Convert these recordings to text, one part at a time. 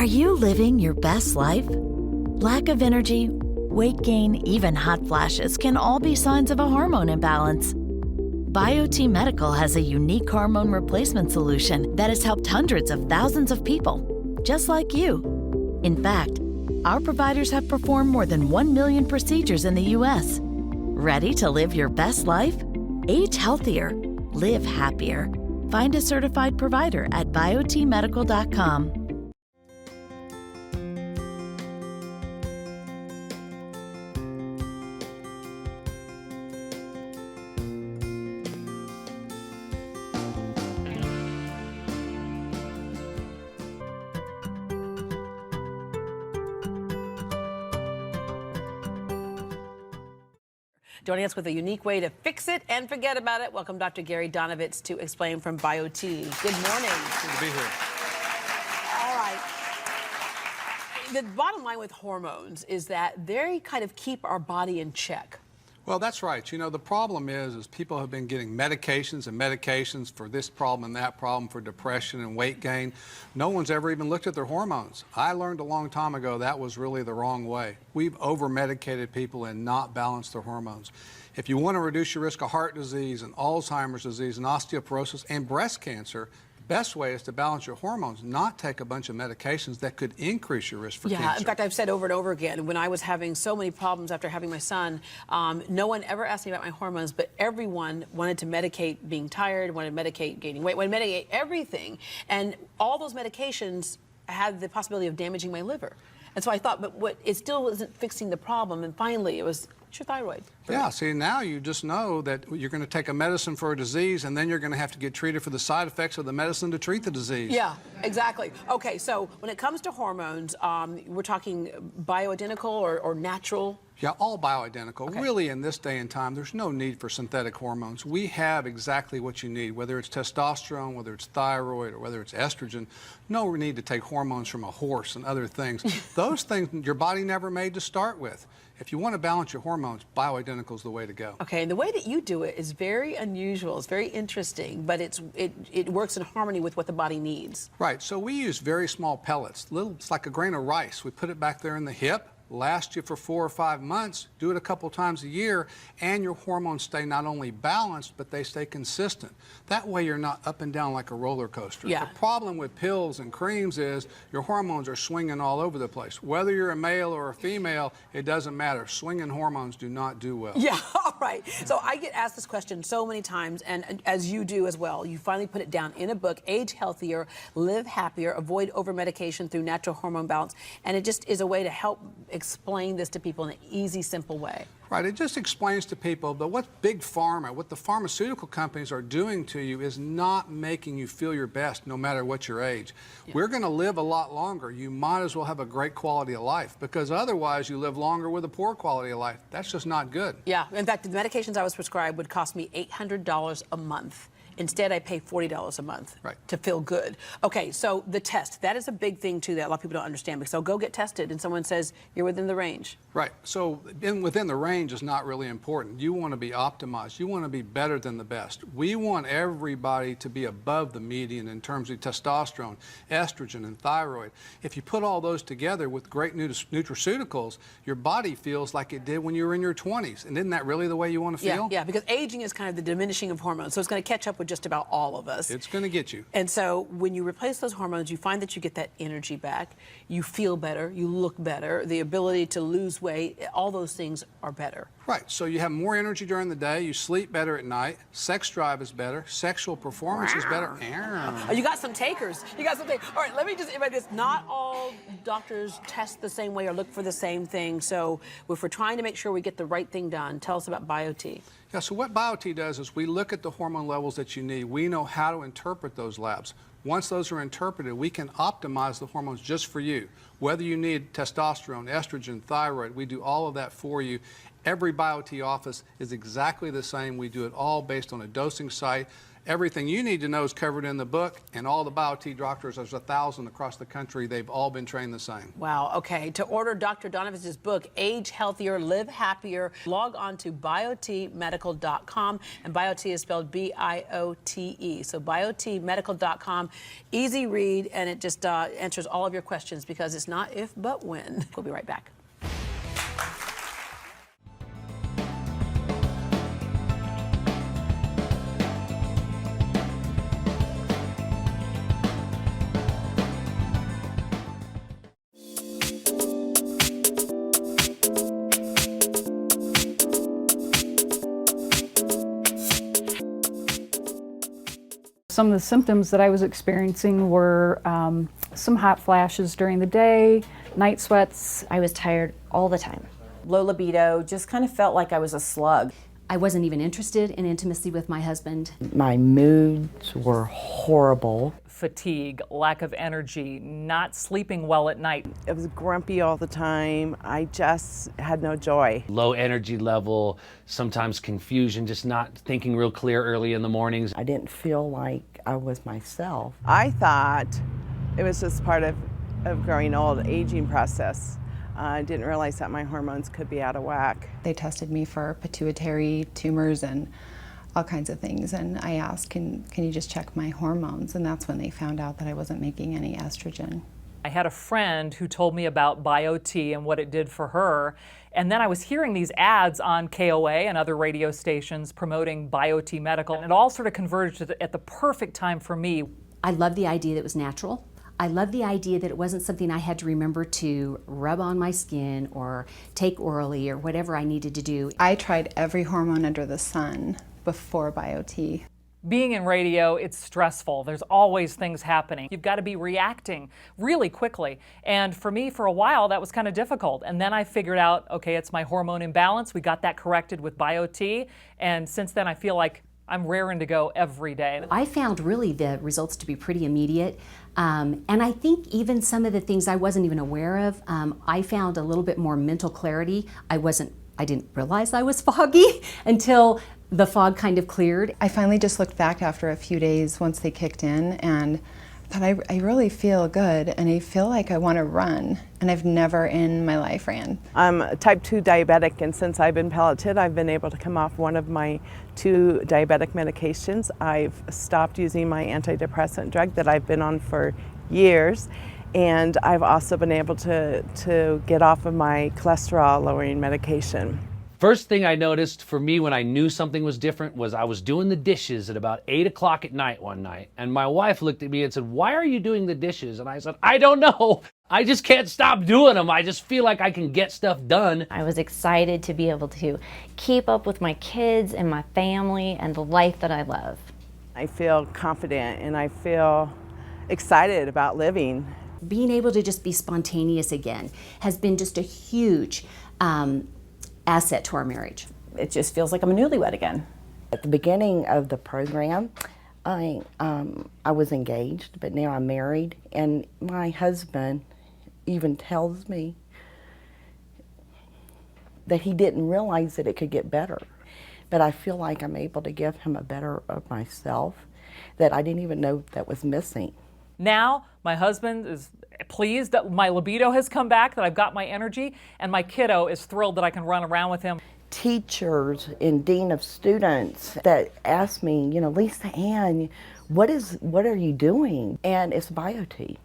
Are you living your best life? Lack of energy, weight gain, even hot flashes can all be signs of a hormone imbalance. BioTE Medical has a unique hormone replacement solution that has helped hundreds of thousands of people, just like you. In fact, our providers have performed more than 1 million procedures in the U.S. Ready to live your best life? Age healthier. Live happier. Find a certified provider at biotemedical.com. Joining us with a unique way to fix it and forget about it. Welcome Dr. Gary Donovitz to explain from BioTE. Good morning. Good to be here. All right. The bottom line with hormones is that they kind of keep our body in check. Well, that's right. You know, the problem is people have been getting medications and medications for this problem and that problem, for depression and weight gain. No one's ever even looked at their hormones. I learned a long time ago that was really the wrong way. We've over-medicated people and not balanced their hormones. If you want to reduce your risk of heart disease and Alzheimer's disease and osteoporosis and breast cancer, the best way is to balance your hormones, not take a bunch of medications that could increase your risk for cancer. Yeah, in fact, I've said over and over again, when I was having so many problems after having my son, no one ever asked me about my hormones, but everyone wanted to medicate being tired, wanted to medicate gaining weight, wanted to medicate everything. And all those medications had the possibility of damaging my liver. And so I thought, but it still wasn't fixing the problem. And finally, it was, it's your thyroid. Yeah, see, now you just know that you're going to take a medicine for a disease, and then you're going to have to get treated for the side effects of the medicine to treat the disease. Yeah, exactly. Okay, so when it comes to hormones, we're talking bioidentical or natural? Yeah, all bioidentical. Okay. Really, in this day and time, there's no need for synthetic hormones. We have exactly what you need, whether it's testosterone, whether it's thyroid, or whether it's estrogen. No need to take hormones from a horse and other things. Those things your body never made to start with. If you want to balance your hormones, bioidentical is the way to go. Okay, and the way that you do it is very unusual. It's very interesting, but it works in harmony with what the body needs. Right, so we use very small pellets. It's like a grain of rice. We put it back there in the hip. Last you for 4 or 5 months, do it a couple times a year, and your hormones stay not only balanced, but they stay consistent. That way you're not up and down like a roller coaster. Yeah. The problem with pills and creams is your hormones are swinging all over the place. Whether you're a male or a female, it doesn't matter. Swinging hormones do not do well. Yeah, all right. So I get asked this question so many times, and as you do as well. You finally put it down in a book, Age Healthier, Live Happier, Avoid Over-Medication Through Natural Hormone Balance, and it just is a way to help explain this to people in an easy, simple way. Right, it just explains to people that what Big Pharma, what the pharmaceutical companies are doing to you is not making you feel your best no matter what your age. Yeah. We're going to live a lot longer. You might as well have a great quality of life, because otherwise you live longer with a poor quality of life. That's just not good. Yeah, in fact, the medications I was prescribed would cost me $800 a month. Instead, I pay $40 a month to feel good. Okay, so the test, that is a big thing, too, that a lot of people don't understand. Because they'll go get tested, and someone says, you're within the range. Right. So within the range is not really important. You want to be optimized. You want to be better than the best. We want everybody to be above the median in terms of testosterone, estrogen, and thyroid. If you put all those together with great nutraceuticals, your body feels like it did when you were in your 20s. And isn't that really the way you want to feel? Yeah, because aging is kind of the diminishing of hormones. So it's going to catch up with just about all of us. It's going to get you. And so when you replace those hormones, you find that you get that energy back. You feel better. You look better. The ability to lose weight, all those things are better. Right. So you have more energy during the day. You sleep better at night. Sex drive is better. Sexual performance is better. Oh, you got some takers. You got some takers. All right, let me just invite this. Not all doctors test the same way or look for the same thing. So if we're trying to make sure we get the right thing done, tell us about BioTE. Yeah, so what BioTE does is we look at the hormone levels that you need. We know how to interpret those labs. Once those are interpreted, we can optimize the hormones just for you. Whether you need testosterone, estrogen, thyroid, we do all of that for you. Every BioTE office is exactly the same. We do it all based on a dosing site. Everything you need to know is covered in the book, and all the BioTE doctors, there's 1,000 across the country, they've all been trained the same. Wow, okay. To order Dr. Donovan's book, Age Healthier, Live Happier, log on to BioTEmedical.com, and BioTE is spelled B-I-O-T-E. So BioTEmedical.com, easy read, and it just answers all of your questions because it's not if, but when. We'll be right back. Some of the symptoms that I was experiencing were some hot flashes during the day, night sweats. I was tired all the time. Low libido, just kind of felt like I was a slug. I wasn't even interested in intimacy with my husband. My moods were horrible. Fatigue, lack of energy, not sleeping well at night. I was grumpy all the time. I just had no joy. Low energy level, sometimes confusion, just not thinking real clear early in the mornings. I didn't feel like I was myself. I thought it was just part of growing old, aging process. I didn't realize that my hormones could be out of whack. They tested me for pituitary tumors and all kinds of things, and I asked, can you just check my hormones? And that's when they found out that I wasn't making any estrogen. I had a friend who told me about BioTE and what it did for her, and then I was hearing these ads on KOA and other radio stations promoting BioTE Medical, and it all sort of converged at the perfect time for me. I loved the idea that it was natural. I loved the idea that it wasn't something I had to remember to rub on my skin or take orally or whatever I needed to do. I tried every hormone under the sun before BioTE. Being in radio, it's stressful. There's always things happening. You've got to be reacting really quickly. And for me, for a while, that was kind of difficult. And then I figured out, okay, it's my hormone imbalance. We got that corrected with BioTE. And since then, I feel like I'm raring to go every day. I found really the results to be pretty immediate. And I think even some of the things I wasn't even aware of, I found a little bit more mental clarity. I didn't realize I was foggy until the fog kind of cleared. I finally just looked back after a few days once they kicked in and thought I really feel good and I feel like I want to run, and I've never in my life ran. I'm a type 2 diabetic, and since I've been pelleted, I've been able to come off one of my 2 diabetic medications. I've stopped using my antidepressant drug that I've been on for years, and I've also been able to get off of my cholesterol lowering medication. First thing I noticed for me when I knew something was different was I was doing the dishes at about 8 o'clock at night one night, and my wife looked at me and said, "Why are you doing the dishes?" And I said, "I don't know. I just can't stop doing them. I just feel like I can get stuff done." I was excited to be able to keep up with my kids and my family and the life that I love. I feel confident and I feel excited about living. Being able to just be spontaneous again has been just a huge asset to our marriage. It just feels like I'm a newlywed again. At the beginning of the program, I was engaged, but now I'm married, and my husband even tells me that he didn't realize that it could get better. But I feel like I'm able to give him a better of myself that I didn't even know that was missing. Now, my husband is pleased that my libido has come back, that I've got my energy, and my kiddo is thrilled that I can run around with him. Teachers and dean of students that ask me, Lisa Ann, what are you doing? And it's BioTE.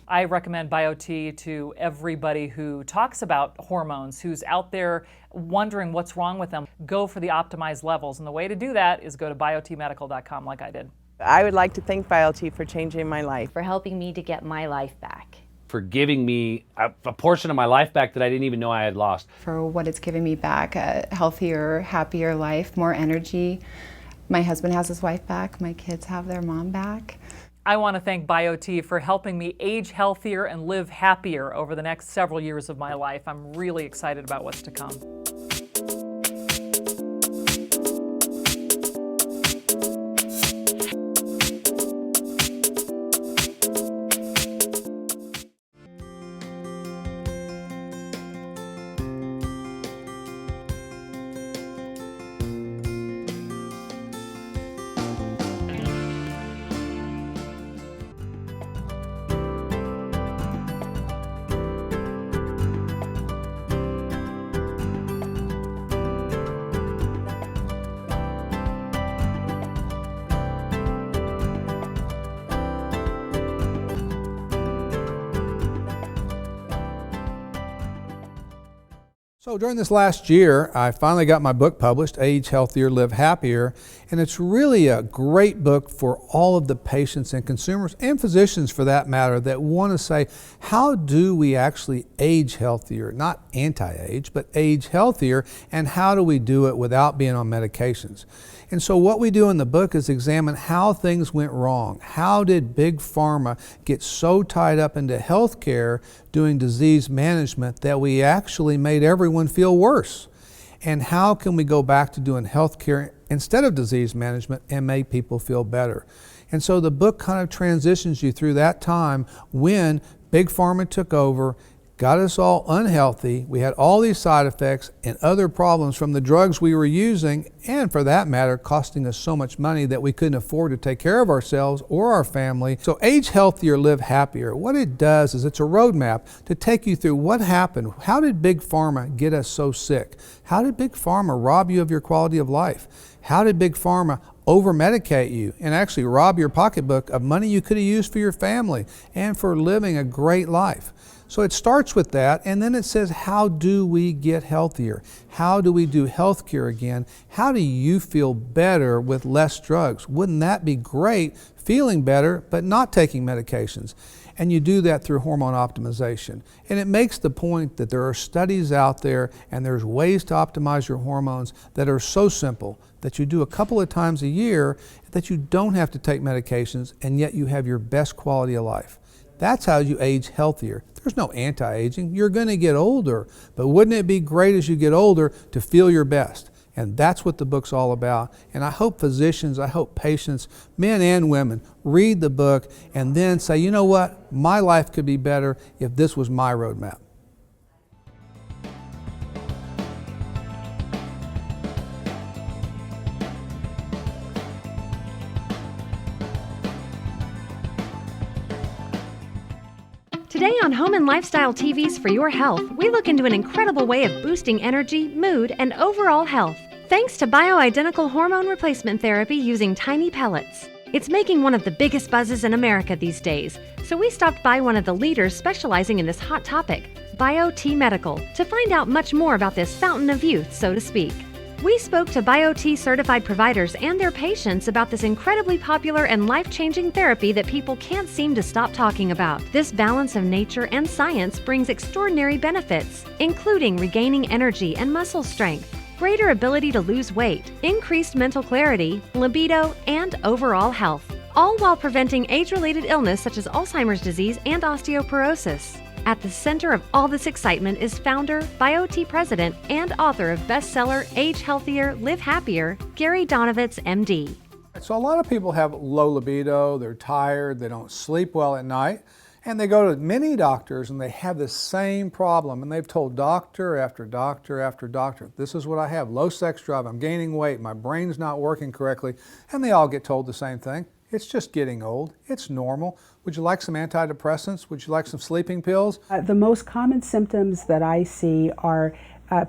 I recommend BioTE to everybody who talks about hormones, who's out there wondering what's wrong with them. Go for the optimized levels, and the way to do that is go to BioTEmedical.com like I did. I would like to thank BioTE for changing my life. For helping me to get my life back. For giving me a portion of my life back that I didn't even know I had lost. For what it's given me back, a healthier, happier life, more energy. My husband has his wife back, my kids have their mom back. I want to thank BioTE for helping me age healthier and live happier over the next several years of my life. I'm really excited about what's to come. So during this last year, I finally got my book published, Age Healthier, Live Happier, and it's really a great book for all of the patients and consumers and physicians for that matter that want to say, how do we actually age healthier? Not anti-age, but age healthier, and how do we do it without being on medications? And so what we do in the book is examine how things went wrong. How did Big Pharma get so tied up into healthcare doing disease management that we actually made everyone feel worse? And how can we go back to doing healthcare instead of disease management and make people feel better? And so the book kind of transitions you through that time when Big Pharma took over, got us all unhealthy. We had all these side effects and other problems from the drugs we were using, and for that matter, costing us so much money that we couldn't afford to take care of ourselves or our family. So Age Healthier, Live Happier, what it does is it's a roadmap to take you through what happened. How did Big Pharma get us so sick? How did Big Pharma rob you of your quality of life? How did Big Pharma over-medicate you and actually rob your pocketbook of money you could have used for your family and for living a great life? So it starts with that, and then it says, how do we get healthier? How do we do healthcare again? How do you feel better with less drugs? Wouldn't that be great, feeling better, but not taking medications? And you do that through hormone optimization. And it makes the point that there are studies out there and there's ways to optimize your hormones that are so simple that you do a couple of times a year, that you don't have to take medications, and yet you have your best quality of life. That's how you age healthier. There's no anti-aging. You're going to get older, but wouldn't it be great as you get older to feel your best? And that's what the book's all about. And I hope physicians, I hope patients, men and women, read the book and then say, you know what, my life could be better if this was my roadmap. Today on Home and Lifestyle TV's For Your Health, we look into an incredible way of boosting energy, mood, and overall health, thanks to bioidentical hormone replacement therapy using tiny pellets. It's making one of the biggest buzzes in America these days, so we stopped by one of the leaders specializing in this hot topic, BioTE Medical, to find out much more about this fountain of youth, so to speak. We spoke to BioTE certified providers and their patients about this incredibly popular and life-changing therapy that people can't seem to stop talking about. This balance of nature and science brings extraordinary benefits, including regaining energy and muscle strength, greater ability to lose weight, increased mental clarity, libido, and overall health, all while preventing age-related illness such as Alzheimer's disease and osteoporosis. At the center of all this excitement is founder, BioTE president, and author of bestseller Age Healthier, Live Happier, Gary Donovitz, MD. So a lot of people have low libido, they're tired, they don't sleep well at night, and they go to many doctors and they have the same problem, and they've told doctor after doctor after doctor, this is what I have, low sex drive, I'm gaining weight, my brain's not working correctly, and they all get told the same thing. It's just getting old. It's normal. Would you like some antidepressants? Would you like some sleeping pills? The most common symptoms that I see are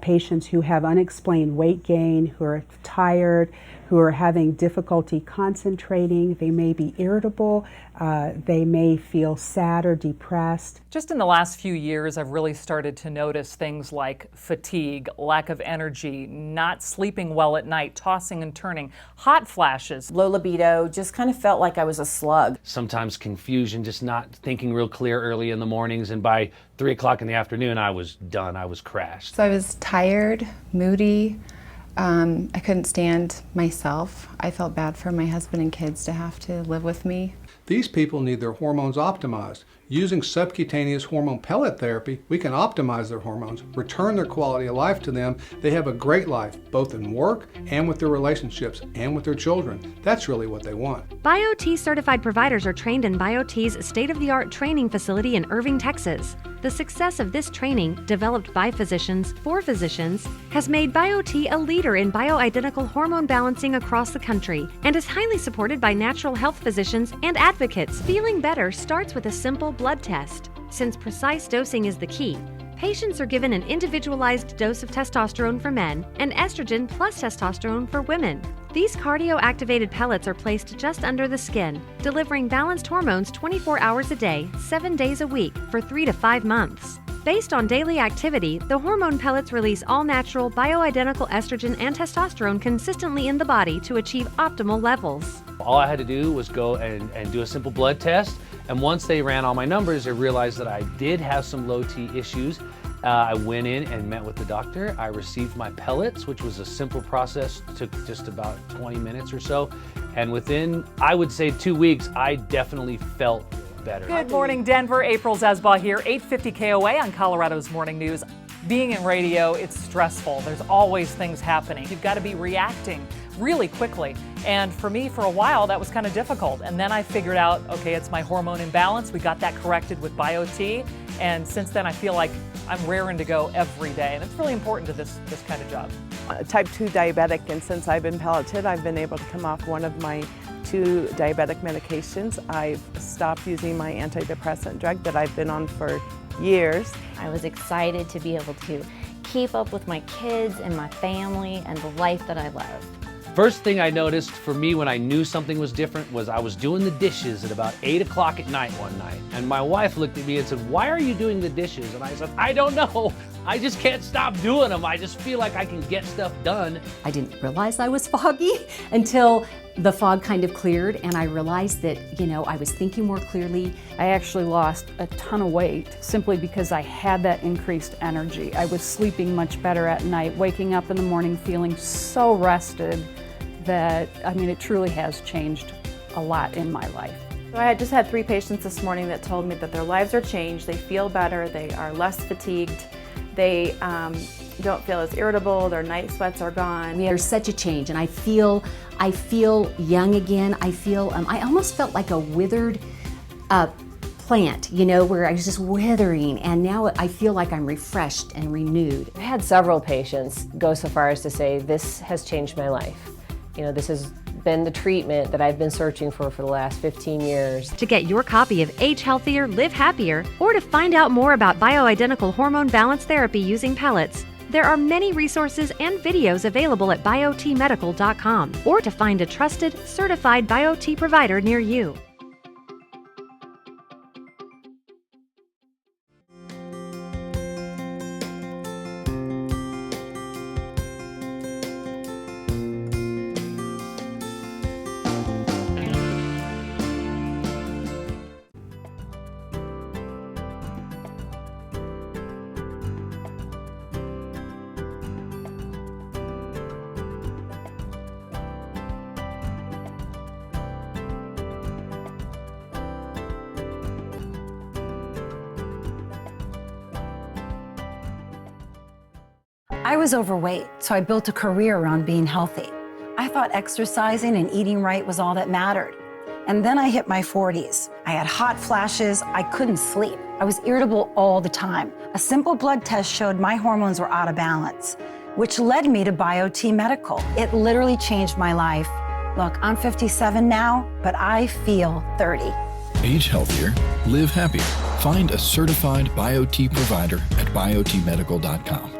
patients who have unexplained weight gain, who are tired, who are having difficulty concentrating. They may be irritable. They may feel sad or depressed. Just in the last few years, I've really started to notice things like fatigue, lack of energy, not sleeping well at night, tossing and turning, hot flashes. Low libido, just kind of felt like I was a slug. Sometimes confusion, just not thinking real clear early in the mornings, and by 3 o'clock in the afternoon, I was done, I was crashed. So I was tired, moody. I couldn't stand myself. I felt bad for my husband and kids to have to live with me. These people need their hormones optimized. Using subcutaneous hormone pellet therapy, we can optimize their hormones, return their quality of life to them. They have a great life, both in work and with their relationships and with their children. That's really what they want. BioTE certified providers are trained in BioTE's state-of-the-art training facility in Irving, Texas. The success of this training, developed by physicians for physicians, has made BioTE a leader in bioidentical hormone balancing across the country and is highly supported by natural health physicians and advocates. Feeling better starts with a simple blood test. Since precise dosing is the key, patients are given an individualized dose of testosterone for men and estrogen plus testosterone for women. These cardio-activated pellets are placed just under the skin, delivering balanced hormones 24 hours a day, 7 days a week for 3 to 5 months. Based on daily activity, the hormone pellets release all-natural, bioidentical estrogen and testosterone consistently in the body to achieve optimal levels. All I had to do was go and do a simple blood test, and once they ran all my numbers, they realized that I did have some low T issues. I went in and met with the doctor. I received my pellets, which was a simple process, took just about 20 minutes or so, and within, I would say, 2 weeks, I definitely felt better. Good morning, Denver. April Zesbaugh here, 850 KOA on Colorado's Morning News. Being in radio, it's stressful. There's always things happening. You've got to be reacting really quickly. And for me, for a while, that was kind of difficult. And then I figured out, okay, it's my hormone imbalance. We got that corrected with BioTE. And since then, I feel like I'm raring to go every day. And it's really important to this kind of job. Type 2 diabetic, and since I've been pelleted, I've been able to come off one of my 2 diabetic medications. I've stopped using my antidepressant drug that I've been on for years. I was excited to be able to keep up with my kids and my family and the life that I love. First thing I noticed for me when I knew something was different was I was doing the dishes at about 8 o'clock at night one night. And my wife looked at me and said, "Why are you doing the dishes?" And I said, "I don't know. I just can't stop doing them. I just feel like I can get stuff done." I didn't realize I was foggy until the fog kind of cleared and I realized that, I was thinking more clearly. I actually lost a ton of weight simply because I had that increased energy. I was sleeping much better at night, waking up in the morning feeling so rested that, it truly has changed a lot in my life. So I just had 3 patients this morning that told me that their lives are changed, they feel better, they are less fatigued, they don't feel as irritable, their night sweats are gone. There's such a change and I feel young again. I almost felt like a withered plant, where I was just withering, and now I feel like I'm refreshed and renewed. I had several patients go so far as to say, "This has changed my life. This has been the treatment that I've been searching for the last 15 years. To get your copy of Age Healthier, Live Happier, or to find out more about bioidentical hormone balance therapy using pellets, there are many resources and videos available at biotmedical.com, or to find a trusted, certified BioTE provider near you. I was overweight, so I built a career around being healthy. I thought exercising and eating right was all that mattered. And then I hit my 40s. I had hot flashes, I couldn't sleep. I was irritable all the time. A simple blood test showed my hormones were out of balance, which led me to BioTE Medical. It literally changed my life. Look, I'm 57 now, but I feel 30. Age healthier, live happier. Find a certified BioTE provider at biotmedical.com.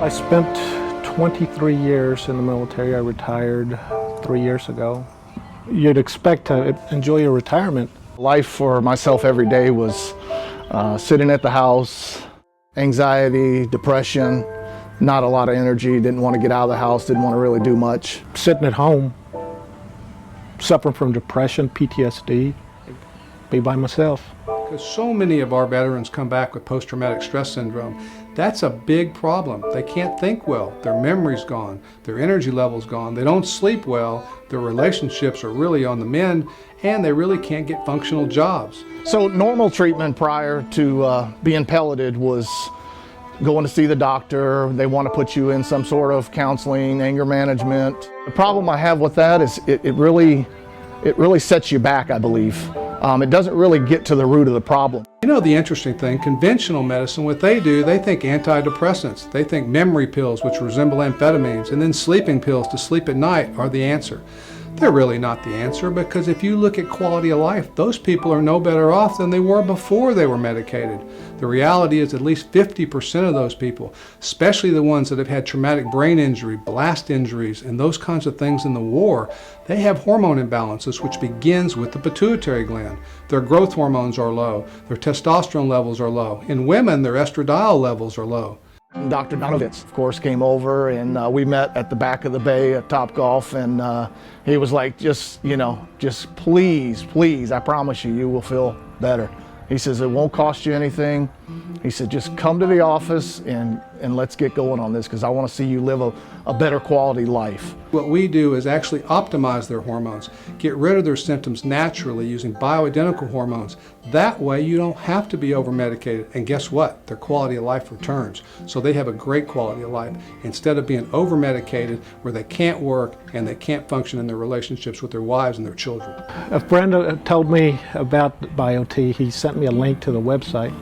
I spent 23 years in the military. I retired 3 years ago. You'd expect to enjoy your retirement. Life for myself every day was sitting at the house, anxiety, depression, not a lot of energy, didn't want to get out of the house, didn't want to really do much. Sitting at home, suffering from depression, PTSD, be by myself. Because so many of our veterans come back with post-traumatic stress syndrome. That's a big problem. They can't think well. Their memory's gone. Their energy level's gone. They don't sleep well. Their relationships are really on the mend, and they really can't get functional jobs. So normal treatment prior to being pelleted was going to see the doctor. They want to put you in some sort of counseling, anger management. The problem I have with that is it really sets you back, I believe. It doesn't really get to the root of the problem. You know the interesting thing, conventional medicine, what they do, they think antidepressants. They think memory pills, which resemble amphetamines, and then sleeping pills to sleep at night are the answer. They're really not the answer, because if you look at quality of life, those people are no better off than they were before they were medicated. The reality is at least 50% of those people, especially the ones that have had traumatic brain injury, blast injuries, and those kinds of things in the war, they have hormone imbalances, which begins with the pituitary gland. Their growth hormones are low. Their testosterone levels are low. In women, their estradiol levels are low. Dr. Donovitz, of course, came over, and we met at the back of the bay at Topgolf, and he was like, just please, I promise you, you will feel better. He says, it won't cost you anything. He said, just come to the office and let's get going on this, because I want to see you live a better quality life. What we do is actually optimize their hormones, get rid of their symptoms naturally using bioidentical hormones. That way you don't have to be over-medicated, and guess what? Their quality of life returns. So they have a great quality of life instead of being over-medicated where they can't work and they can't function in their relationships with their wives and their children. A friend told me about BioTE. He sent me a link to the website.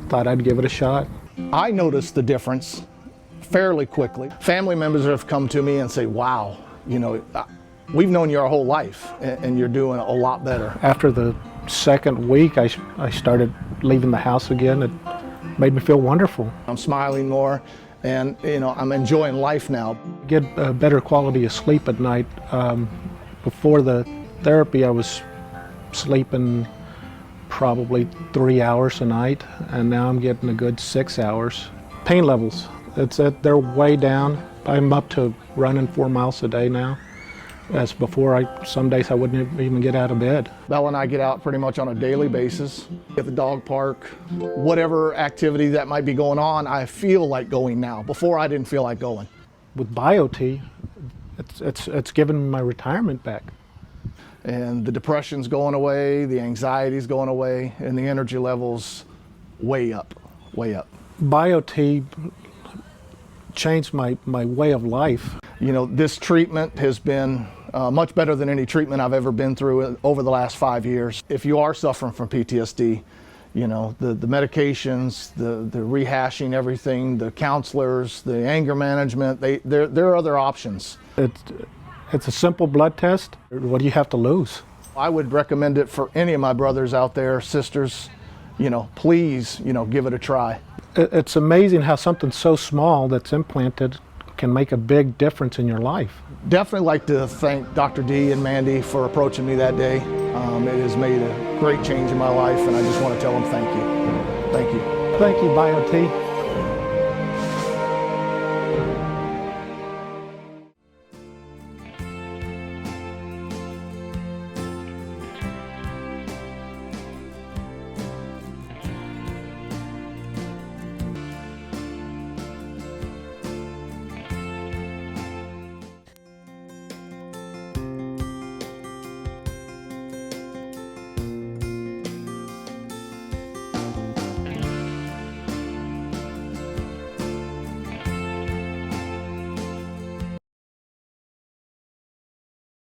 Thought I'd give it a shot. I noticed the difference fairly quickly. Family members have come to me and say, wow, you know, we've known you our whole life and you're doing a lot better. After the second week, I started leaving the house again. It made me feel wonderful. I'm smiling more, and you know, I'm enjoying life now. Get a better quality of sleep at night. Before the therapy, I was sleeping probably 3 hours a night, and now I'm getting a good 6 hours. Pain levels, they're way down. I'm up to running 4 miles a day now. As before, some days I wouldn't even get out of bed. Bella and I get out pretty much on a daily basis. At the dog park, whatever activity that might be going on, I feel like going now. Before, I didn't feel like going. With BioTE, it's given me my retirement back. And the depression's going away, the anxiety's going away, and the energy levels way up, way up. BioTE changed my way of life. You know, this treatment has been much better than any treatment I've ever been through over the last 5 years. If you are suffering from PTSD, you know, the medications, the rehashing everything, the counselors, the anger management, there are other options. It's a simple blood test. What do you have to lose? I would recommend it for any of my brothers out there, sisters. You know, please, you know, give it a try. It's amazing how something so small that's implanted can make a big difference in your life. Definitely like to thank Dr. D and Mandy for approaching me that day. It has made a great change in my life, and I just want to tell them thank you. Thank you. Thank you, BioTE.